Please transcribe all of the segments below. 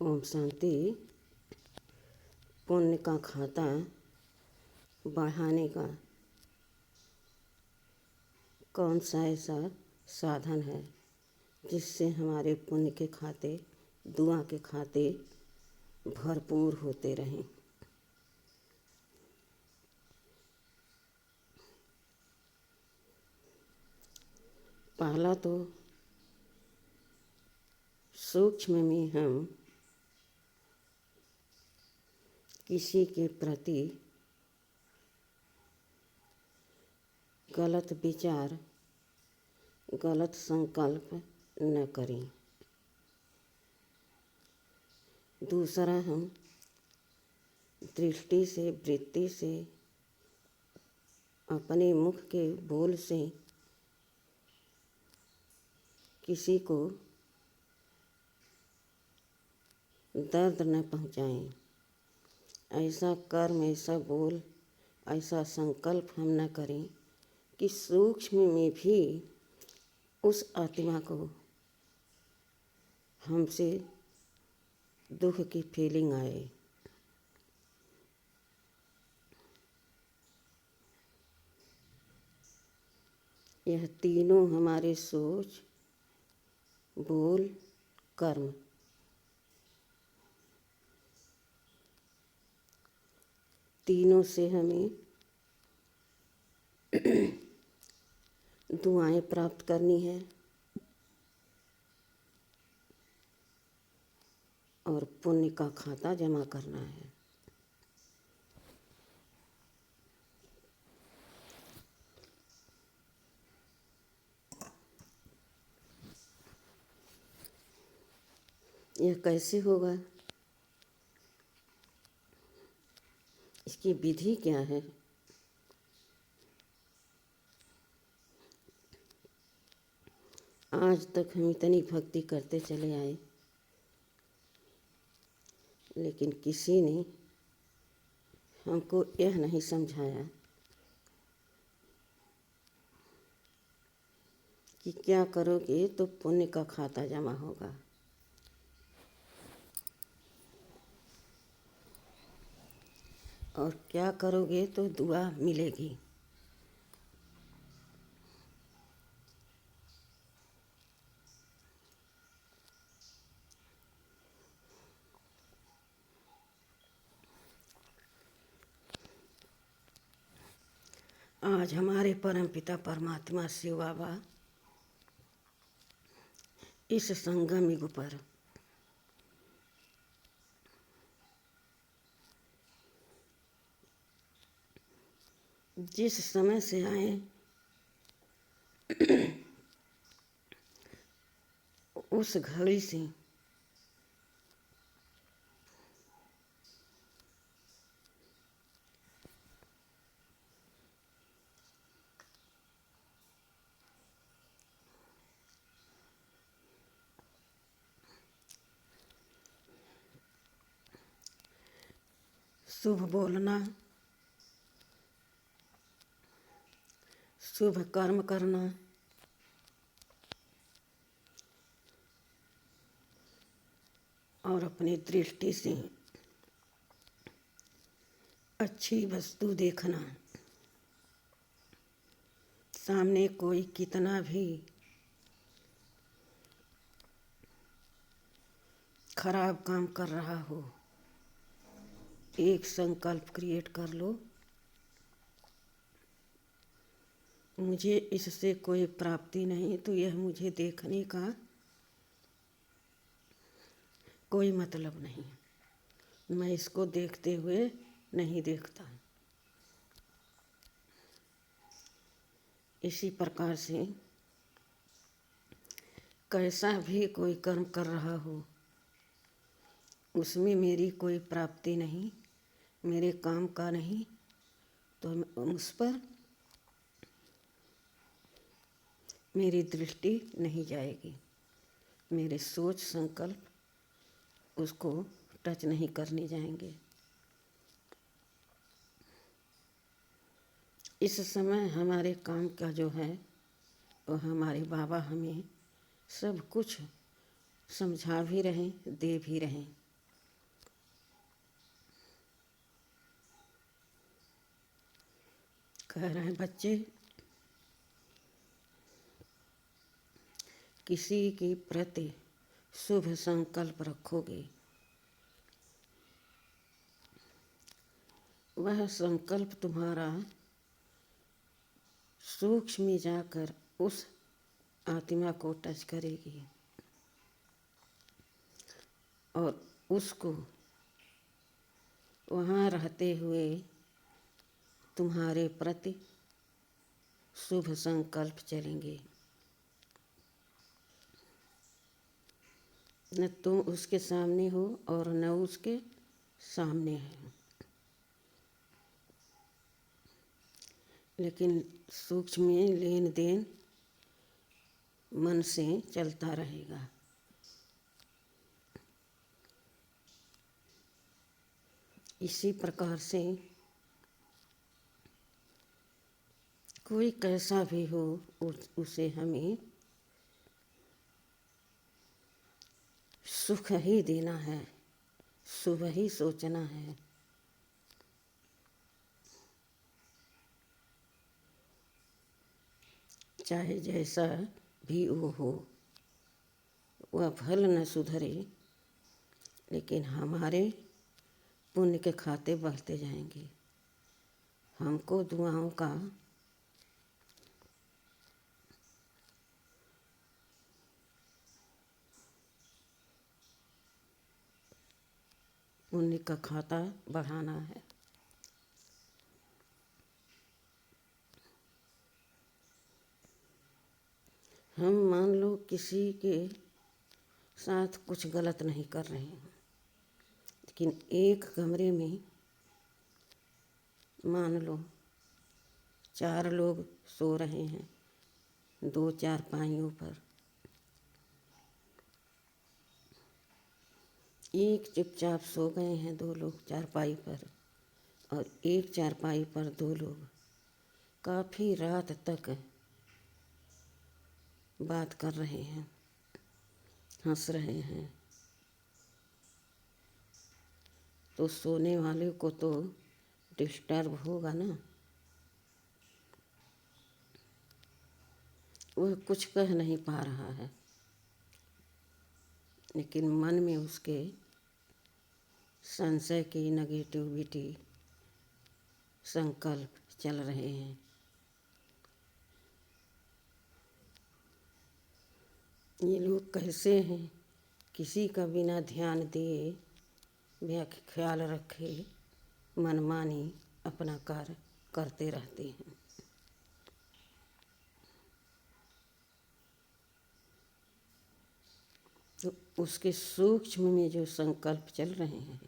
ओम शांति। पुण्य का खाता बढ़ाने का कौन सा ऐसा साधन है जिससे हमारे पुण्य के खाते, दुआ के खाते भरपूर होते रहें। पहला तो सूक्ष्म में हम किसी के प्रति गलत विचार, गलत संकल्प न करें। दूसरा, हम दृष्टि से, वृत्ति से, अपने मुख के बोल से किसी को दर्द न पहुँचाएं। ऐसा कर्म, ऐसा बोल, ऐसा संकल्प हम न करें कि सूक्ष्म में भी उस आत्मा को हमसे दुख की फीलिंग आए। यह तीनों हमारे सोच, बोल, कर्म, तीनों से हमें दुआएं प्राप्त करनी है और पुण्य का खाता जमा करना है। यह कैसे होगा? इसकी विधि क्या है? आज तक हम इतनी भक्ति करते चले आए, लेकिन किसी ने हमको यह नहीं समझाया कि क्या करोगे तो पुण्य का खाता जमा होगा। और क्या करोगे तो दुआ मिलेगी। आज हमारे परमपिता परमात्मा शिव बाबा इस संगम युग पर जिस समय से आए उस घड़ी से शुभ बोलना, शुभ कर्म करना, और अपनी दृष्टि से अच्छी वस्तु देखना। सामने कोई कितना भी खराब काम कर रहा हो, एक संकल्प क्रिएट कर लो, मुझे इससे कोई प्राप्ति नहीं, तो यह मुझे देखने का कोई मतलब नहीं, मैं इसको देखते हुए नहीं देखता। इसी प्रकार से कैसा भी कोई कर्म कर रहा हो, उसमें मेरी कोई प्राप्ति नहीं, मेरे काम का नहीं, तो उस पर मेरी दृष्टि नहीं जाएगी, मेरे सोच संकल्प उसको टच नहीं करने जाएंगे। इस समय हमारे काम का जो है वो हमारे बाबा हमें सब कुछ समझा भी रहें, दे भी रहें। कह रहे हैं बच्चे, किसी के प्रति शुभ संकल्प रखोगे, वह संकल्प तुम्हारा सूक्ष्म में जाकर उस आत्मा को टच करेगी और उसको वहाँ रहते हुए तुम्हारे प्रति शुभ संकल्प चलेंगे। न तुम उसके सामने हो और न उसके सामने है, लेकिन सूक्ष्म में लेन देन मन से चलता रहेगा। इसी प्रकार से कोई कैसा भी हो उसे हमें सुख ही देना है, शुभ ही सोचना है। चाहे जैसा भी वो हो, वह फल न सुधरे, लेकिन हमारे पुण्य के खाते बढ़ते जाएंगे। हमको दुआओं का पुण्य का खाता बढ़ाना है। हम मान लो किसी के साथ कुछ गलत नहीं कर रहे हैं, लेकिन एक कमरे में मान लो 4 लोग सो रहे हैं 2 चारपाइयों पर, एक चुपचाप सो गए हैं 2 लोग चारपाई पर, और एक चारपाई पर 2 लोग काफ़ी रात तक बात कर रहे हैं, हंस रहे हैं। तो सोने वाले को तो डिस्टर्ब होगा ना, वह कुछ कह नहीं पा रहा है, लेकिन मन में उसके संशय की नेगेटिविटी संकल्प चल रहे हैं। ये लोग कैसे हैं, किसी का बिना ध्यान दिए, बिना ख्याल रखे मनमानी अपना कार्य करते रहते हैं। तो उसके सूक्ष्म में जो संकल्प चल रहे हैं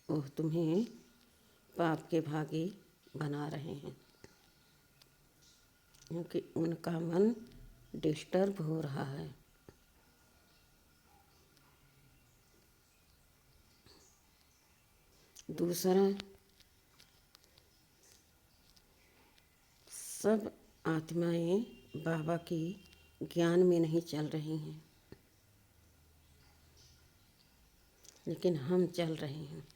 वो तुम्हें पाप के भागी बना रहे हैं, क्योंकि उनका मन डिस्टर्ब हो रहा है। दूसरा, सब आत्माएं बाबा की ज्ञान में नहीं चल रही हैं, लेकिन हम चल रहे हैं।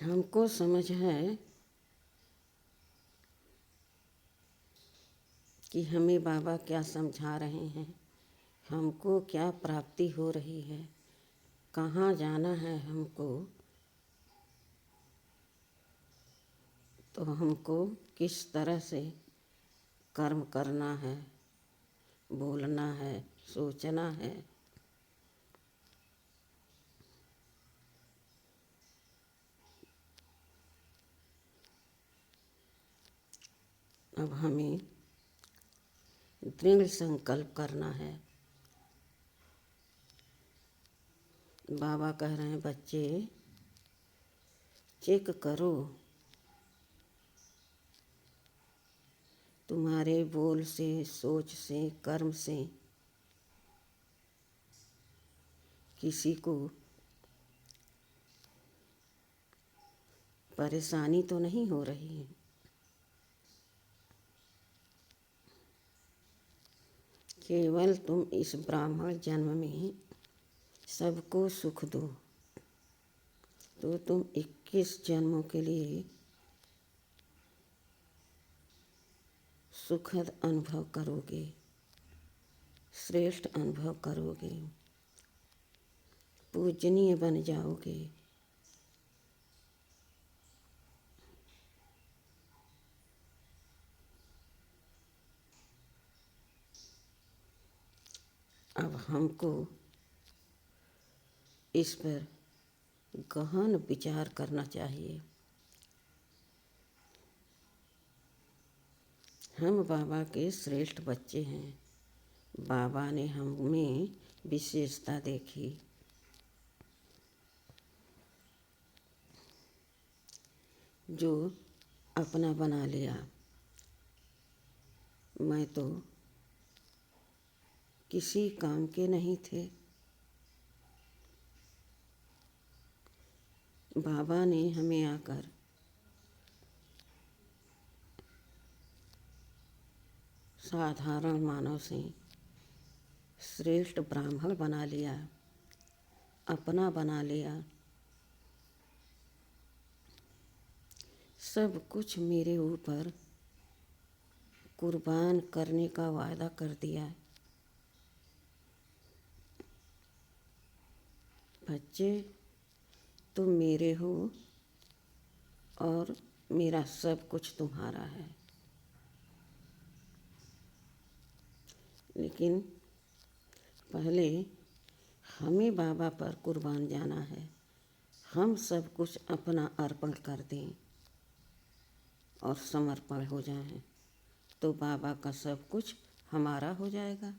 हमको समझ है कि हमें बाबा क्या समझा रहे हैं, हमको क्या प्राप्ति हो रही है, कहाँ जाना है हमको, तो हमको किस तरह से कर्म करना है, बोलना है, सोचना है। अब हमें दृढ़ संकल्प करना है। बाबा कह रहे हैं बच्चे चेक करो, तुम्हारे बोल से, सोच से, कर्म से किसी को परेशानी तो नहीं हो रही है। केवल तुम इस ब्राह्मण जन्म में सबको सुख दो। तो तुम 21 जन्मों के लिए सुखद अनुभव करोगे, श्रेष्ठ अनुभव करोगे, पूजनीय बन जाओगे। अब हमको इस पर गहन विचार करना चाहिए। हम बाबा के श्रेष्ठ बच्चे हैं। बाबा ने हम में विशेषता देखी। जो अपना बना लिया। मैं तो किसी काम के नहीं थे। बाबा ने हमें आकर साधारण मानव से श्रेष्ठ ब्राह्मण बना लिया, अपना बना लिया। सब कुछ मेरे ऊपर कुर्बान करने का वादा कर दिया। बच्चे, तुम मेरे हो और मेरा सब कुछ तुम्हारा है। लेकिन पहले हमें बाबा पर कुर्बान जाना है। हम सब कुछ अपना अर्पण कर दें और समर्पण हो जाएं, तो बाबा का सब कुछ हमारा हो जाएगा।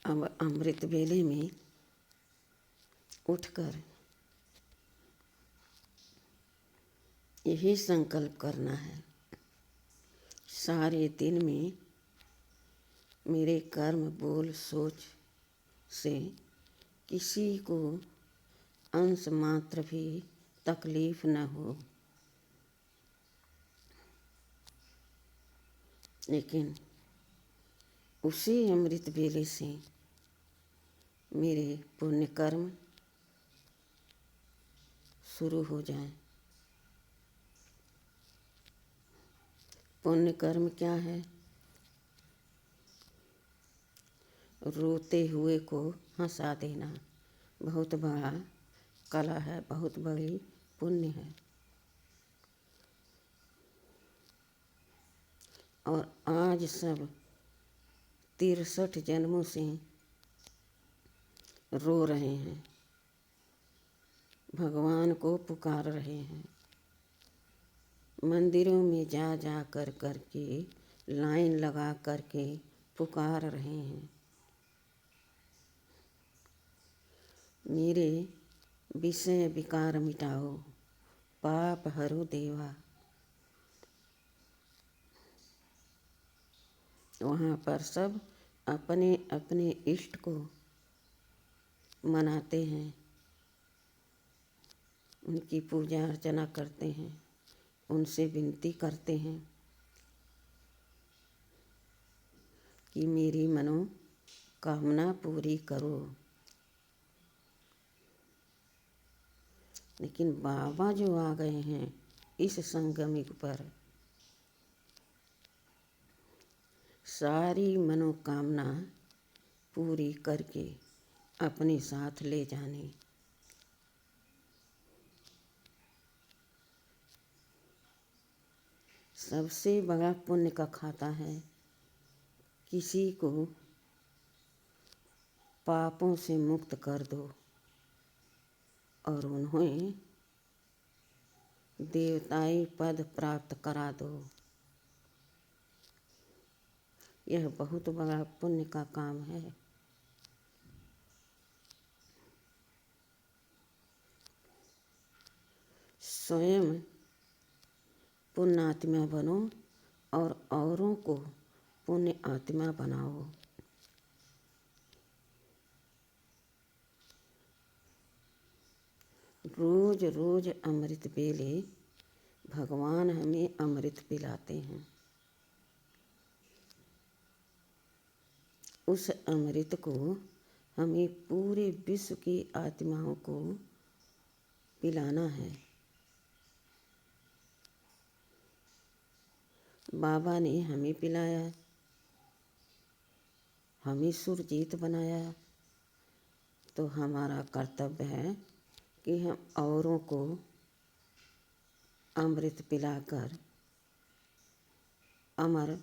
अब अमृत वेले में उठकर यही संकल्प करना है, सारे दिन में मेरे कर्म बोल सोच से किसी को अंश मात्र भी तकलीफ न हो। लेकिन उसी अमृत वेले से मेरे पुण्य कर्म शुरू हो जाएं। पुण्य कर्म क्या है? रोते हुए को हंसा देना बहुत बड़ा कला है, बहुत बड़ी पुण्य है। और आज सब 63 जन्मों से रो रहे हैं, भगवान को पुकार रहे हैं, मंदिरों में जा जा कर के लाइन लगा कर के पुकार रहे हैं, मेरे विषय विकार मिटाओ, पाप हरो देवा। वहाँ पर सब अपने अपने इष्ट को मनाते हैं, उनकी पूजा अर्चना करते हैं, उनसे विनती करते हैं कि मेरी मनोकामना पूरी करो। लेकिन बाबा जो आ गए हैं इस संगम पर, सारी मनोकामना पूरी करके अपने साथ ले जाने। सबसे बड़ा पुण्य का खाता है किसी को पापों से मुक्त कर दो और उन्हें देवताई पद प्राप्त करा दो। यह बहुत बड़ा पुण्य का काम है। स्वयं पुण्य आत्मा बनो और औरों को पुण्य आत्मा बनाओ। रोज रोज अमृत बेले भगवान हमें अमृत पिलाते हैं। उस अमृत को हमें पूरे विश्व की आत्माओं को पिलाना है। बाबा ने हमें पिलाया, हमें सुरजीत बनाया, तो हमारा कर्तव्य है कि हम औरों को अमृत पिलाकर अमर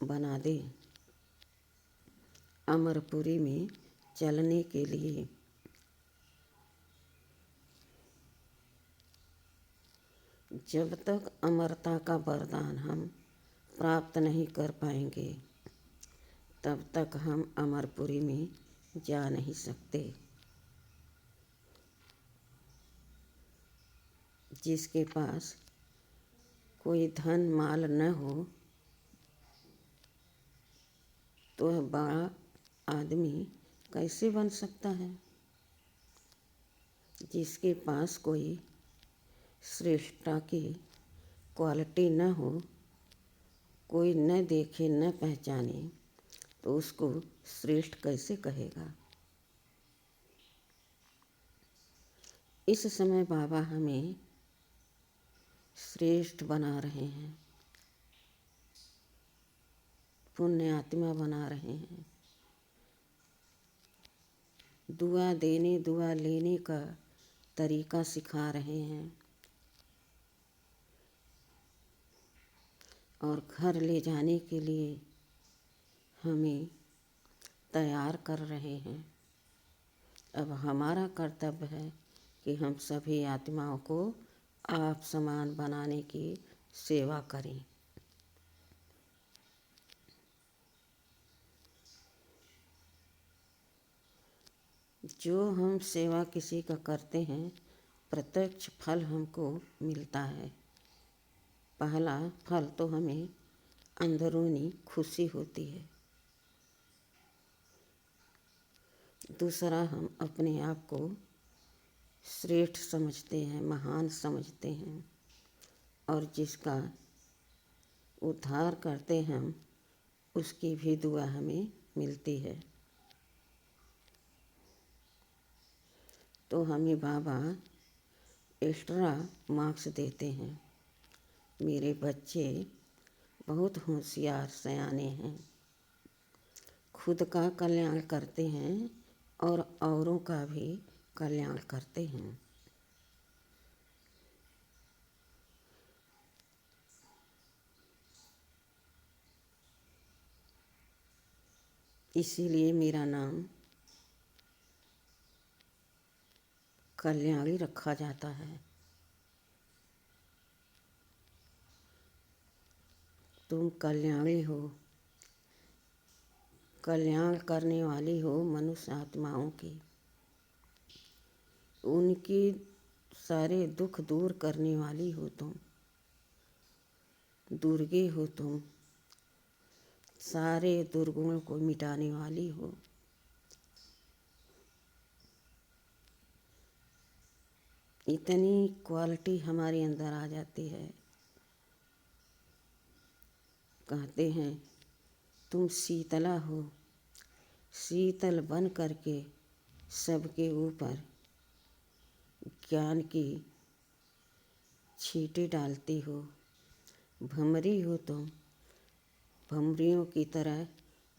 बना दें, अमरपुरी में चलने के लिए। जब तक अमरता का वरदान हम प्राप्त नहीं कर पाएंगे, तब तक हम अमरपुरी में जा नहीं सकते। जिसके पास कोई धन माल न हो तो वह बड़ा आदमी कैसे बन सकता है। जिसके पास कोई श्रेष्ठता की क्वालिटी न हो, कोई न देखे न पहचाने, तो उसको श्रेष्ठ कैसे कहेगा। इस समय बाबा हमें श्रेष्ठ बना रहे हैं, पुण्य आत्मा बना रहे हैं। दुआ देने दुआ लेने का तरीका सिखा रहे हैं और घर ले जाने के लिए हमें तैयार कर रहे हैं। अब हमारा कर्तव्य है कि हम सभी आत्माओं को आप समान बनाने की सेवा करें। जो हम सेवा किसी का करते हैं, प्रत्यक्ष फल हमको मिलता है। पहला फल तो हमें अंदरूनी खुशी होती है। दूसरा, हम अपने आप को श्रेष्ठ समझते हैं, महान समझते हैं, और जिसका उद्धार करते हम, उसकी भी दुआ हमें मिलती है। तो हमें बाबा एक्स्ट्रा मार्क्स देते हैं। मेरे बच्चे बहुत होशियार सयाने हैं, खुद का कल्याण करते हैं और औरों का भी कल्याण करते हैं। इसीलिए मेरा नाम कल्याणी रखा जाता है। तुम कल्याणी हो, कल्याण करने वाली हो मनुष्य आत्माओं की। उनकी सारे दुख दूर करने वाली हो तुम, दुर्गे हो तुम, सारे दुर्गुणों को मिटाने वाली हो। इतनी क्वालिटी हमारे अंदर आ जाती है। कहते हैं तुम शीतला हो, शीतल बन करके सबके ऊपर ज्ञान की छींटे डालती हो। भंवरी हो तुम, भंवरियों की तरह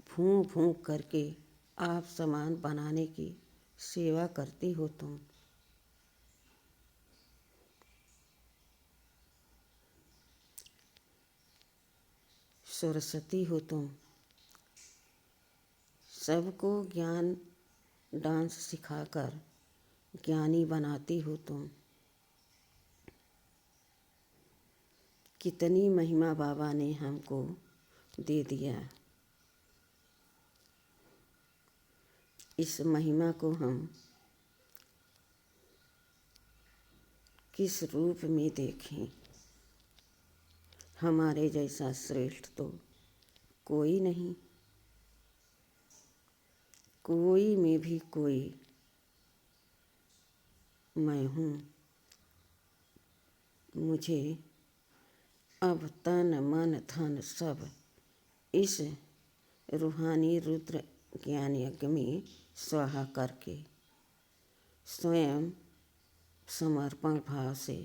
भूं भूं करके आप समान बनाने की सेवा करती हो तुम। सरस्वती हो तुम, सबको ज्ञान डांस सिखाकर ज्ञानी बनाती हो तुम। कितनी महिमा बाबा ने हमको दे दिया। इस महिमा को हम किस रूप में देखें। हमारे जैसा श्रेष्ठ तो कोई नहीं, कोई में भी कोई। मैं हूँ। मुझे अब तन मन धन सब इस रूहानी रुद्र ज्ञान यज्ञ में स्वाहा करके स्वयं समर्पण भाव से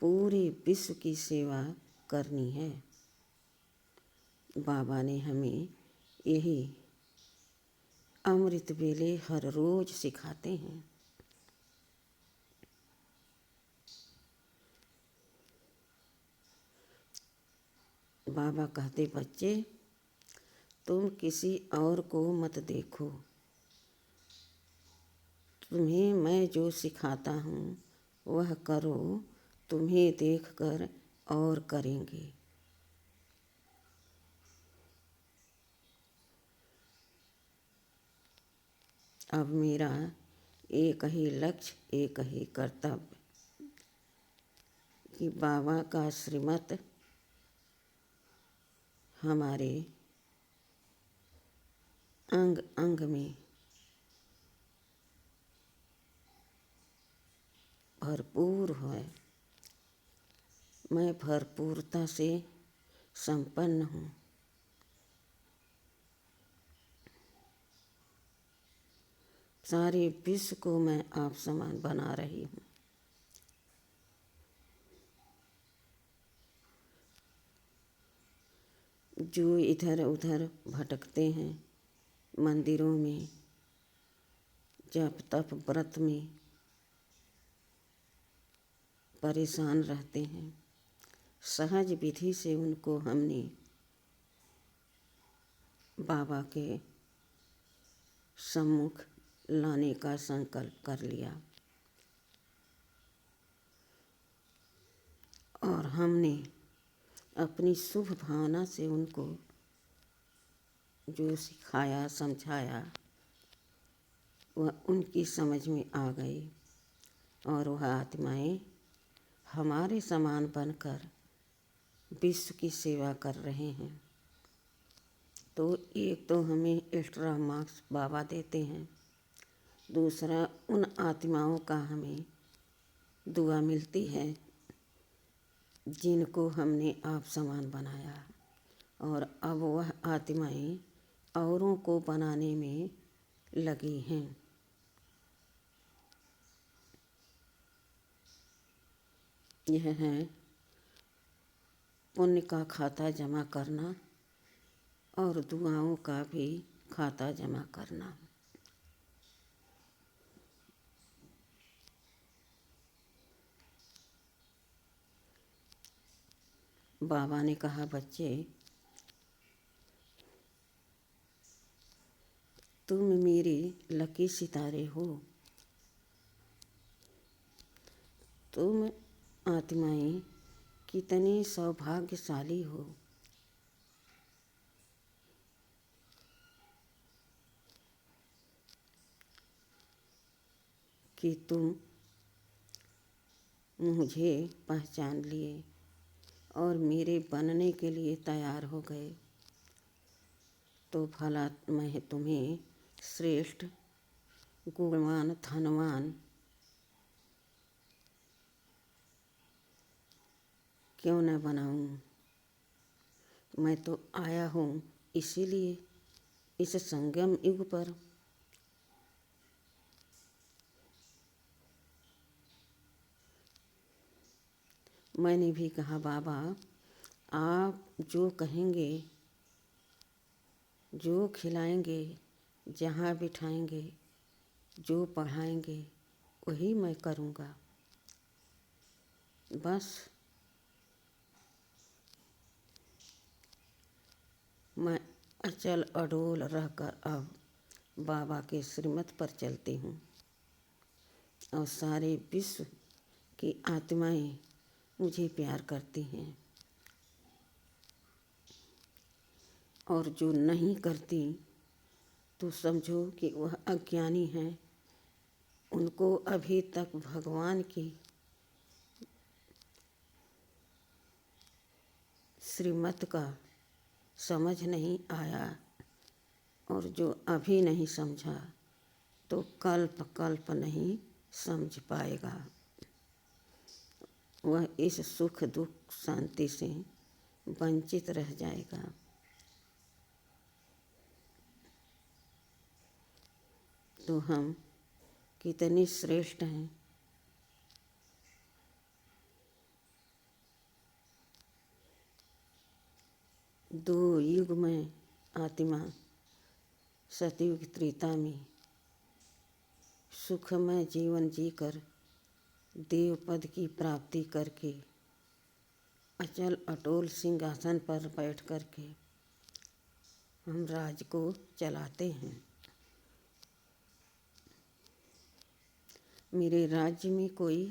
पूरे विश्व की सेवा करनी है। बाबा ने हमें यही अमृत वेले हर रोज सिखाते हैं। बाबा कहते, बच्चे तुम किसी और को मत देखो, तुम्हें मैं जो सिखाता हूँ वह करो, तुम्हें देखकर और करेंगे। अब मेरा एक ही लक्ष्य, एक ही कर्तव्य कि बाबा का श्रीमत हमारे अंग अंग में भरपूर है। मैं भरपूरता से संपन्न हूँ। सारे विश्व को मैं आप समान बना रही हूँ। जो इधर उधर भटकते हैं, मंदिरों में जप तप व्रत में परेशान रहते हैं, सहज विधि से उनको हमने बाबा के सम्मुख लाने का संकल्प कर लिया और हमने अपनी शुभ भावना से उनको जो सिखाया समझाया वह उनकी समझ में आ गई और वह आत्माएं हमारे समान बनकर विश्व की सेवा कर रहे हैं। तो एक तो हमें एक्स्ट्रा मार्क्स बाबा देते हैं, दूसरा उन आत्माओं का हमें दुआ मिलती है जिनको हमने आप समान बनाया और अब वह आत्माएं औरों को बनाने में लगी हैं। यह है पुण्य का खाता जमा करना और दुआओं का भी खाता जमा करना। बाबा ने कहा, बच्चे तुम मेरे लकी सितारे हो। तुम आत्माएं कितने सौभाग्यशाली हो कि तुम मुझे पहचान लिए और मेरे बनने के लिए तैयार हो गए। तो भला मैं तुम्हें श्रेष्ठ गुणवान धनवान क्यों न बनाऊं? मैं तो आया हूँ इसीलिए इस संगम युग पर। मैंने भी कहा, बाबा आप जो कहेंगे, जो खिलाएंगे, जहाँ बिठाएंगे, जो पढ़ाएंगे वही मैं करूँगा। बस मैं अचल अडोल रहकर अब बाबा के श्रीमत पर चलती हूँ और सारे विश्व की आत्माएं मुझे प्यार करती हैं और जो नहीं करती तो समझो कि वह अज्ञानी हैं। उनको अभी तक भगवान की श्रीमत का समझ नहीं आया और जो अभी नहीं समझा तो कल्प कल्प नहीं समझ पाएगा, वह इस सुख दुख शांति से वंचित रह जाएगा। तो हम कितने श्रेष्ठ हैं। दो युग में आत्मा सतयुग त्रेता में सुखमय जीवन जीकर देव पद की प्राप्ति करके अचल अटोल सिंहासन पर बैठ करके हम राज को चलाते हैं। मेरे राज्य में कोई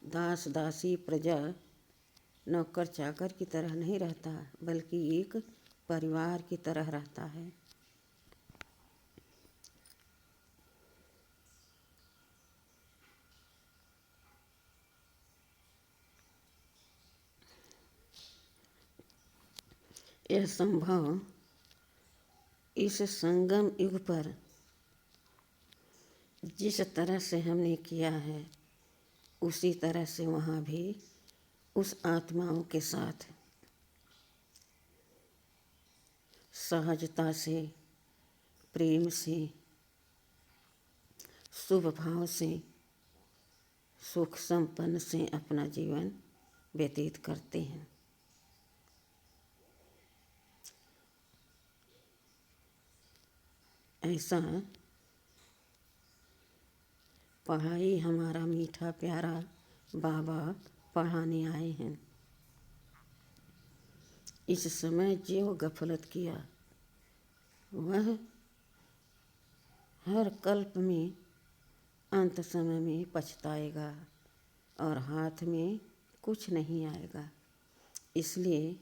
दास दासी प्रजा नौकर चाकर की तरह नहीं रहता, बल्कि एक परिवार की तरह रहता है। यह संभव इस संगम युग पर जिस तरह से हमने किया है, उसी तरह से वहाँ भी उस आत्माओं के साथ सहजता से, प्रेम से, शुभ भाव से, सुख संपन्न से अपना जीवन व्यतीत करते हैं। ऐसा पढ़ाई हमारा मीठा प्यारा बाबा पढ़ाने आए हैं। इस समय जो गफलत किया वह हर कल्प में अंत समय में पछताएगा और हाथ में कुछ नहीं आएगा। इसलिए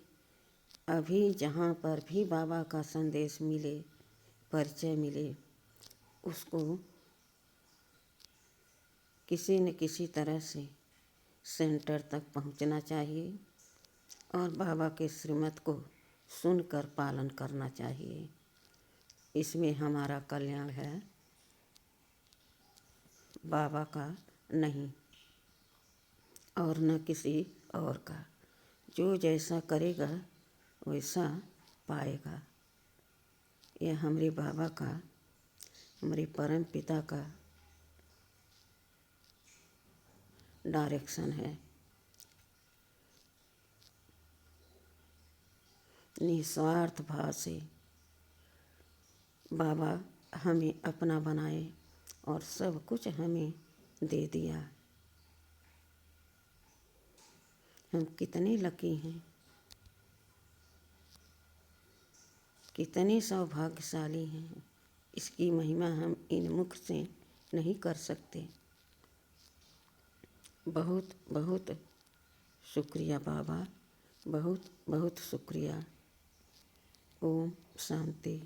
अभी जहाँ पर भी बाबा का संदेश मिले, परिचय मिले, उसको किसी न किसी तरह से सेंटर तक पहुँचना चाहिए और बाबा के श्रीमत को सुनकर पालन करना चाहिए। इसमें हमारा कल्याण है, बाबा का नहीं और न किसी और का। जो जैसा करेगा वैसा पाएगा। यह हमारे बाबा का, हमारे परम पिता का डायरेक्शन है। निस्वार्थ भाव से बाबा हमें अपना बनाए और सब कुछ हमें दे दिया। हम कितने लकी हैं, कितने सौभाग्यशाली हैं। इसकी महिमा हम इन मुख से नहीं कर सकते। बहुत बहुत शुक्रिया बाबा, बहुत बहुत शुक्रिया। ओम शांति।